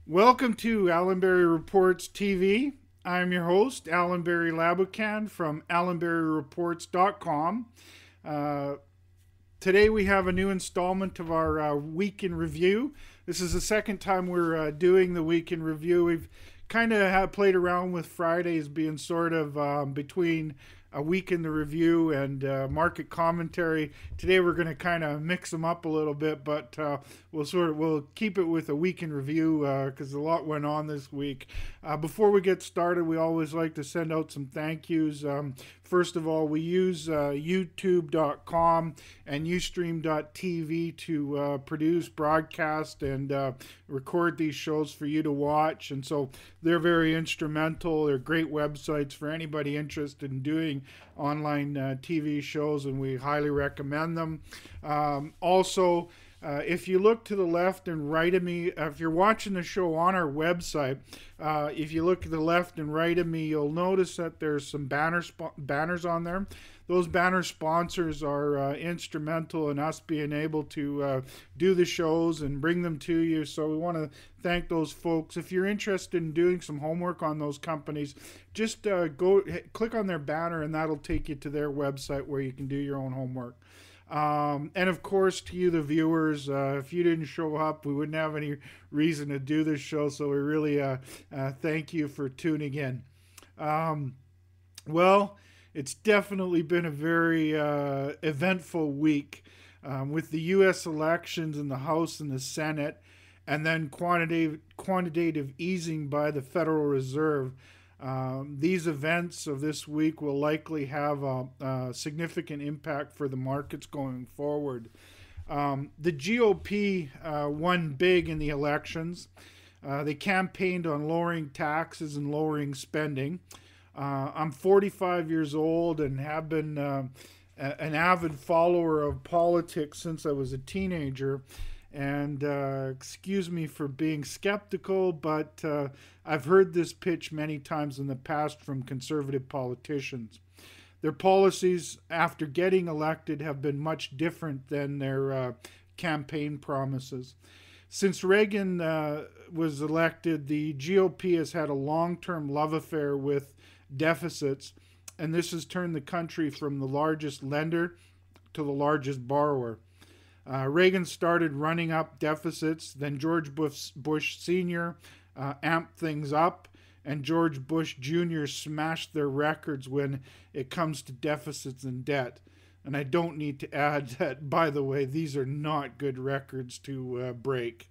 Welcome to Allan Reports TV. I'm your host, Allan Labucan from allanberryreports.com. Uh, Today we have a new installment of our week in review. This is the second time we're doing the week in review. We've kind of played around with Fridays being sort of between a week in the review and market commentary. Today we're going to kind of mix them up a little bit, but we'll keep it with a week in review because a lot went on this week. Before we get started, we always like to send out some thank yous. First of all, we use youtube.com and ustream.tv to produce, broadcast, and record these shows for you to watch. And so they're very instrumental. They're great websites for anybody interested in doing online TV shows, and we highly recommend them. Also, if you look to the left and right of me, if you're watching the show on our website, if you look to the left and right of me, you'll notice that there's some banners on there. Those banner sponsors are instrumental in us being able to do the shows and bring them to you. So we want to thank those folks. If you're interested in doing some homework on those companies, just click on their banner and that'll take you to their website where you can do your own homework. And of course, to you, the viewers, if you didn't show up, we wouldn't have any reason to do this show. So we really thank you for tuning in. Well, it's definitely been a very eventful week with the U.S. elections in the House and the Senate, and then quantitative easing by the Federal Reserve. These events of this week will likely have a significant impact for the markets going forward. The GOP won big in the elections. They campaigned on lowering taxes and lowering spending. I'm 45 years old and have been an avid follower of politics since I was a teenager. And excuse me for being skeptical, but I've heard this pitch many times in the past from conservative politicians. Their policies after getting elected have been much different than their campaign promises. Since Reagan was elected, the GOP has had a long term love affair with deficits, and this has turned the country from the largest lender to the largest borrower. Reagan started running up deficits, then George Bush Sr. Amped things up, and George Bush Jr. smashed their records when it comes to deficits and debt. And I don't need to add that, by the way, these are not good records to break.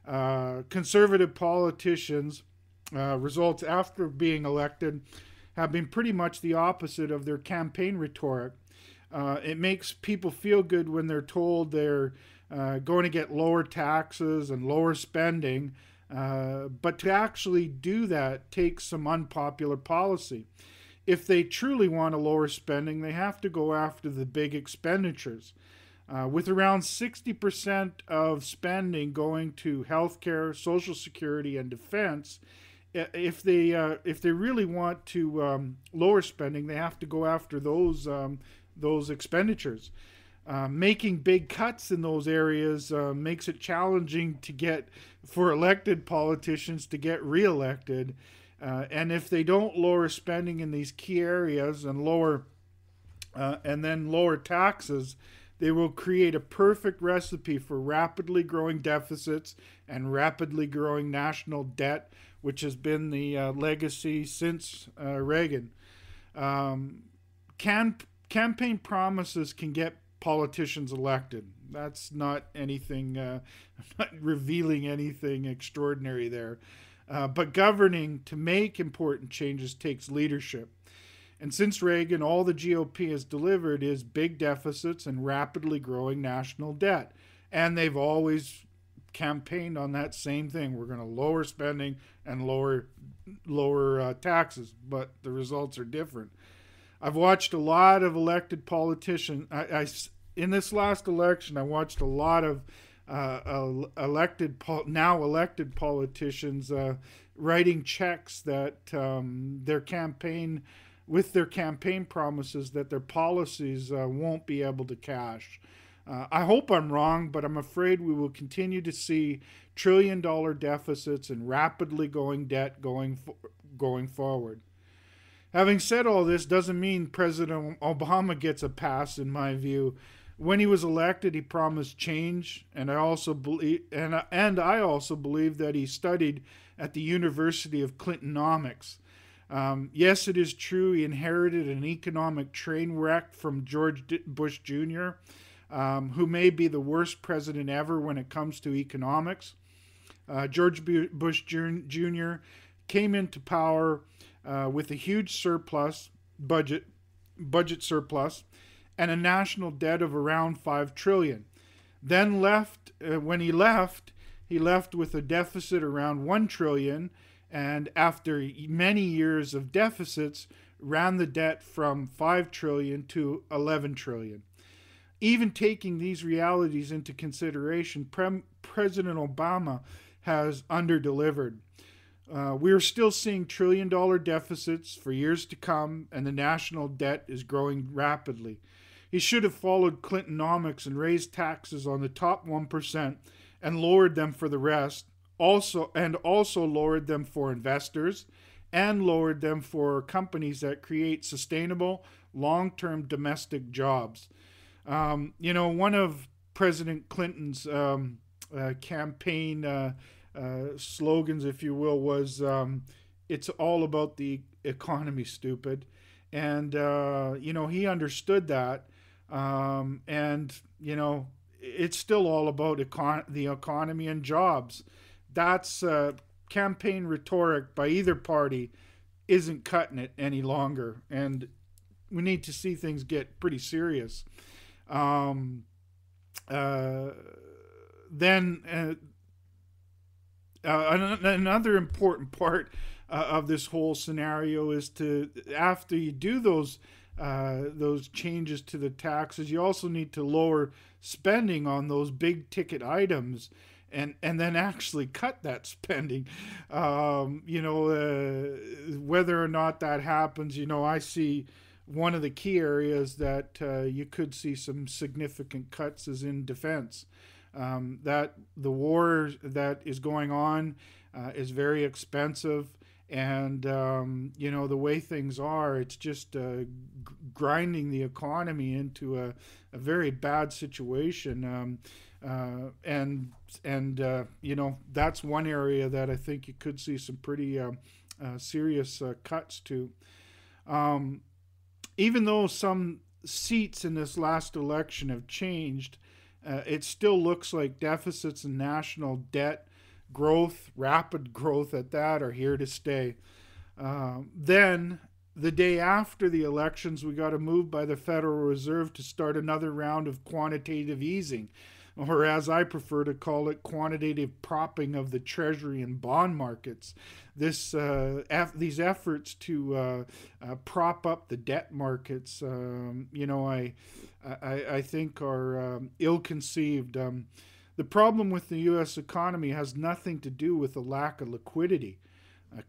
Conservative politicians' results after being elected have been pretty much the opposite of their campaign rhetoric. It makes people feel good when they're told they're going to get lower taxes and lower spending, but to actually do that takes some unpopular policy. If they truly want to lower spending, they have to go after the big expenditures. With around 60% of spending going to healthcare, Social Security, and defense, if they really want to lower spending, they have to go after those expenditures. Making big cuts in those areas makes it challenging to get for elected politicians to get reelected. And if they don't lower spending in these key areas and then lower taxes, they will create a perfect recipe for rapidly growing deficits and rapidly growing national debt, which has been the legacy since Reagan. Campaign promises can get politicians elected. That's not anything, I'm not revealing anything extraordinary there. But governing to make important changes takes leadership. And since Reagan, all the GOP has delivered is big deficits and rapidly growing national debt. And they've always campaigned on that same thing. We're going to lower spending and lower taxes, but the results are different. I've watched a lot of elected politicians. In this last election, I watched a lot of elected politicians writing checks that their campaign promises that their policies won't be able to cash. I hope I'm wrong, but I'm afraid we will continue to see trillion-dollar deficits and rapidly going debt going forward. Having said all this doesn't mean President Obama gets a pass, in my view. When he was elected, he promised change, and I also believe that he studied at the University of Clintonomics. Yes, it is true he inherited an economic train wreck from George Bush Jr., who may be the worst president ever when it comes to economics. George Bush Jr. came into power with a huge budget surplus, and a national debt of around 5 trillion. Then when he left with a deficit around 1 trillion, and after many years of deficits, ran the debt from 5 trillion to 11 trillion. Even taking these realities into consideration, President Obama has underdelivered. We are still seeing trillion-dollar deficits for years to come, and the national debt is growing rapidly. He should have followed Clintonomics and raised taxes on the top 1% and lowered them for the rest, also lowered them for investors and lowered them for companies that create sustainable, long-term domestic jobs. One of President Clinton's campaign slogans, if you will, was "It's all about the economy, stupid," and he understood that, and it's still all about the economy and jobs. That's campaign rhetoric by either party isn't cutting it any longer, and we need to see things get pretty serious. Another important part of this whole scenario is after you do those changes to the taxes, you also need to lower spending on those big ticket items, and then actually cut that spending. Whether or not that happens, I see one of the key areas that you could see some significant cuts is in defense. That the war that is going on is very expensive, and the way things are, it's just grinding the economy into a very bad situation. That's one area that I think you could see some pretty serious cuts to. Even though some seats in this last election have changed, it still looks like deficits and national debt growth, rapid growth at that, are here to stay. Then, the day after the elections, we got a move by the Federal Reserve to start another round of quantitative easing, or as I prefer to call it, quantitative propping of the Treasury and bond markets. These efforts to prop up the debt markets, I think are ill-conceived. The problem with the U.S. economy has nothing to do with the lack of liquidity.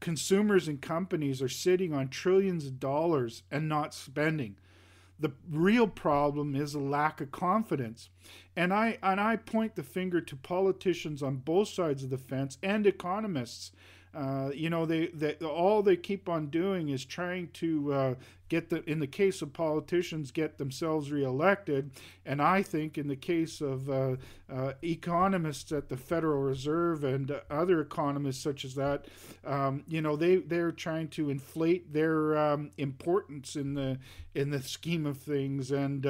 Consumers and companies are sitting on trillions of dollars and not spending. The real problem is a lack of confidence. And I point the finger to politicians on both sides of the fence and economists. All they keep on doing is trying to in the case of politicians, get themselves reelected. And I think in the case of economists at the Federal Reserve and other economists such as that, they're trying to inflate their importance in the scheme of things. And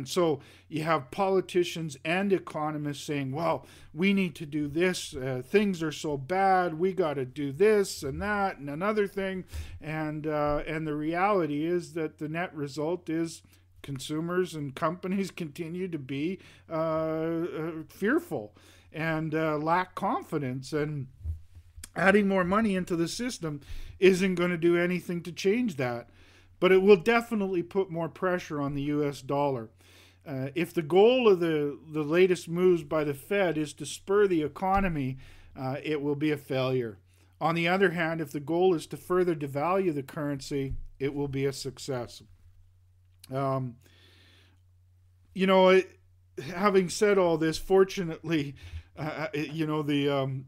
so you have politicians and economists saying, well, we need to do this. Things are so bad. We got to do this and that and another thing. And the reality is that the net result is consumers and companies continue to be fearful and lack confidence. And adding more money into the system isn't going to do anything to change that. But it will definitely put more pressure on the U.S. dollar. If the goal of the latest moves by the Fed is to spur the economy, it will be a failure. On the other hand, if the goal is to further devalue the currency, it will be a success. you know, having said all this, fortunately, you know, the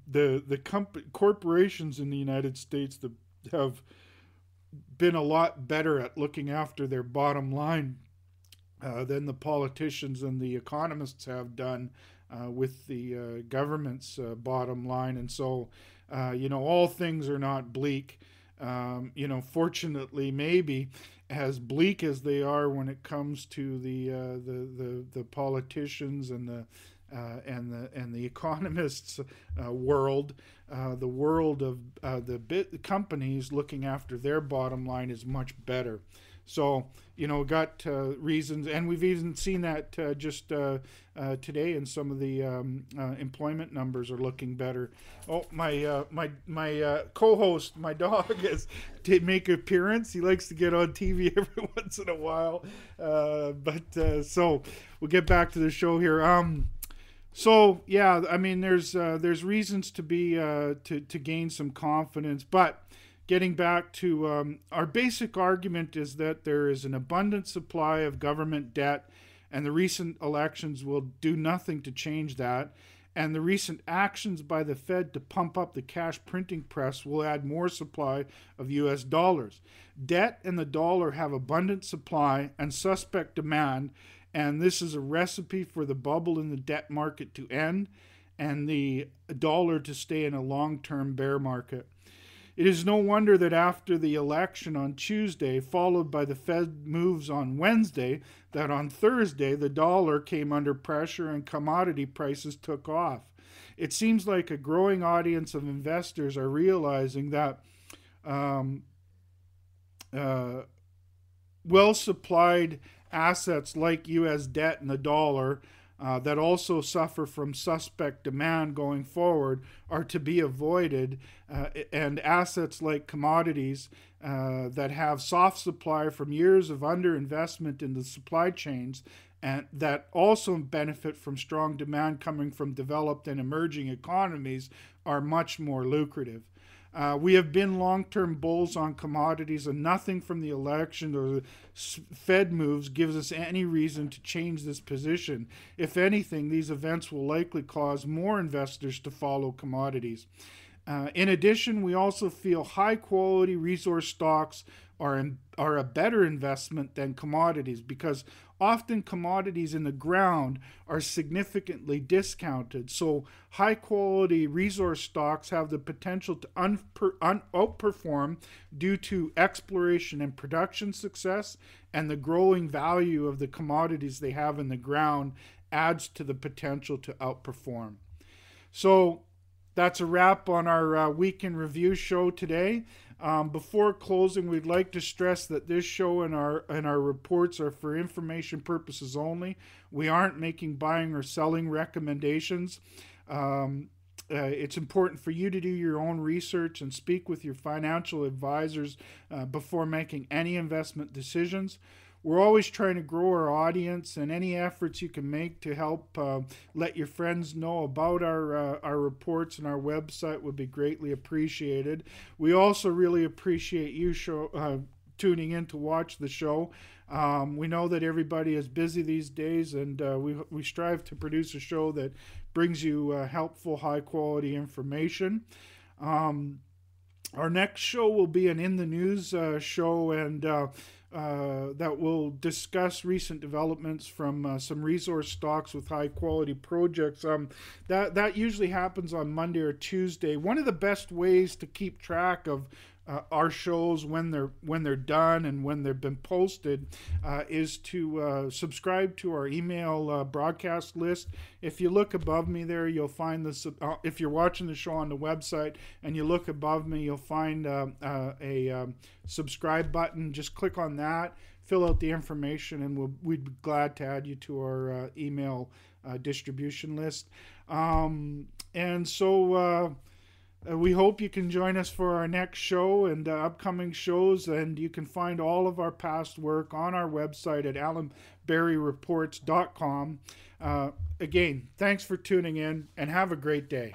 corporations in the United States that have been a lot better at looking after their bottom line than the politicians and the economists have done with the government's bottom line. And so, you know, all things are not bleak. You know, fortunately, maybe as bleak as they are when it comes to the politicians and the economists' world, the world of the companies looking after their bottom line is much better. So, you know, got reasons, and we've even seen that just today, and some of the employment numbers are looking better. Oh, my co-host, my dog, has to make an appearance. He likes to get on TV every once in a while, so we'll get back to the show here. So yeah, I mean, there's reasons to be to gain some confidence, but getting back to our basic argument is that there is an abundant supply of government debt, and the recent elections will do nothing to change that. And the recent actions by the Fed to pump up the cash printing press will add more supply of US dollars. Debt and the dollar have abundant supply and suspect demand, and this is a recipe for the bubble in the debt market to end and the dollar to stay in a long-term bear market. It is no wonder that after the election on Tuesday, followed by the Fed moves on Wednesday, that on Thursday the dollar came under pressure and commodity prices took off. It seems like a growing audience of investors are realizing that well-supplied assets like U.S. debt and the dollar that also suffer from suspect demand going forward are to be avoided, and assets like commodities that have soft supply from years of underinvestment in the supply chains and that also benefit from strong demand coming from developed and emerging economies are much more lucrative. We have been long-term bulls on commodities, and nothing from the election or the Fed moves gives us any reason to change this position. If anything, these events will likely cause more investors to follow commodities. In addition, we also feel high-quality resource stocks are a better investment than commodities, because often commodities in the ground are significantly discounted. So high quality resource stocks have the potential to outperform due to exploration and production success, and the growing value of the commodities they have in the ground adds to the potential to outperform. So that's a wrap on our Week in Review show today. Before closing, we'd like to stress that this show and our reports are for information purposes only. We aren't making buying or selling recommendations. It's important for you to do your own research and speak with your financial advisors before making any investment decisions. We're always trying to grow our audience, and any efforts you can make to help let your friends know about our reports and our website would be greatly appreciated. We also really appreciate you tuning in to watch the show. We know that everybody is busy these days, and we strive to produce a show that brings you helpful, high-quality information. Our next show will be an In the News show, and that will discuss recent developments from some resource stocks with high quality projects. That usually happens on Monday or Tuesday. One of the best ways to keep track of our shows when they're done and when they've been posted is to subscribe to our email broadcast list. If you look above me there, you'll find this. If you're watching the show on the website and you look above me, you'll find a subscribe button. Just click on that, fill out the information, and we'd be glad to add you to our email distribution list. And so we hope you can join us for our next show and upcoming shows, and you can find all of our past work on our website at allanberryreports.com. Again, thanks for tuning in, and have a great day.